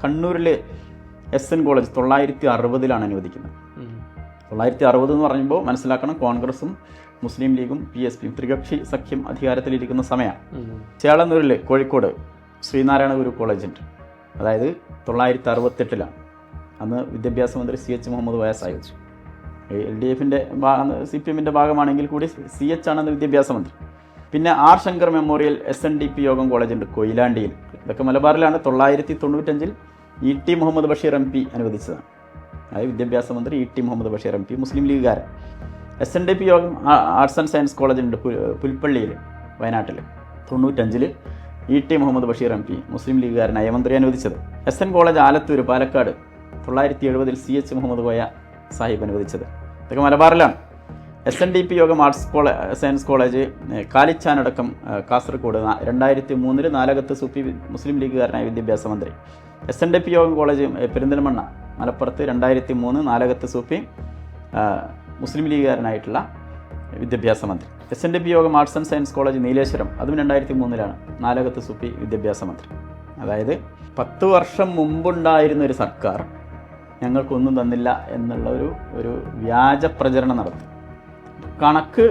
കണ്ണൂരിൽ SN college 960 അനുവദിക്കുന്നത്. 960 എന്ന് പറയുമ്പോൾ മനസ്സിലാക്കണം, കോൺഗ്രസും മുസ്ലിം ലീഗും PSPയും ത്രികക്ഷി സഖ്യം അധികാരത്തിലിരിക്കുന്ന സമയമാണ്. ചേളന്നൂരിൽ കോഴിക്കോട് ശ്രീനാരായണ ഗുരു കോളേജുണ്ട്. അതായത് 968 അന്ന് വിദ്യാഭ്യാസ മന്ത്രി CH മുഹമ്മദ് കോയ സാഹിബ്. LDFിൻ്റെ CPMൻ്റെ ഭാഗമാണെങ്കിൽ കൂടി CH ആണെന്ന് വിദ്യാഭ്യാസ മന്ത്രി. പിന്നെ R ശങ്കർ മെമ്മോറിയൽ SNDP യോഗം കോളേജുണ്ട് കൊയിലാണ്ടിയിൽ. ഇതൊക്കെ മലബാറിലാണ്. 995 ET മുഹമ്മദ് ബഷീർ MP അനുവദിച്ചതാണ്. അതായത് വിദ്യാഭ്യാസ മന്ത്രി ET മുഹമ്മദ് ബഷീർ MP, മുസ്ലിം ലീഗുകാരൻ. SNDP യോഗം ആർട്സ് ആൻഡ് സയൻസ് കോളേജുണ്ട് പുൽപ്പള്ളിയിൽ വയനാട്ടിൽ. 95 ET മുഹമ്മദ് ബഷീർ MP, മുസ്ലിം ലീഗുകാരനായ മന്ത്രി അനുവദിച്ചത്. SN college Alathur Palakkad 970 CH Muhammad Koya Sahib അനുവദിച്ചത്. ഇതൊക്കെ മലബാറിലാണ്. SNDP യോഗം ആർട്സ് സയൻസ് കോളേജ് കാലിച്ചാനടക്കം കാസർഗോഡ് 2003 നാലകത്ത് സൂഫി മുസ്ലിം ലീഗുകാരനായ വിദ്യാഭ്യാസ മന്ത്രി. SNDP യോഗം കോളേജ് പെരിന്തൽമണ്ണ മലപ്പുറത്ത് 2003 നാലകത്ത് സൂഫി മുസ്ലിം ലീഗുകാരനായിട്ടുള്ള വിദ്യാഭ്യാസ മന്ത്രി. SNDP യോഗം arts and science college Nileshwaram, അതും 2003 നാലകത്ത് സൂഫി വിദ്യാഭ്യാസ മന്ത്രി. അതായത് 10 വർഷം മുമ്പുണ്ടായിരുന്നൊരു സർക്കാർ ഞങ്ങൾക്കൊന്നും തന്നില്ല എന്നുള്ള ഒരു വ്യാജ പ്രചരണം നടത്തി. കണക്ക്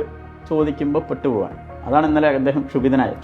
ചോദിക്കുമ്പോൾ പെട്ടുപോകാൻ. അതാണ് ഇന്നലെ അദ്ദേഹം ക്ഷുഭിതനായത്.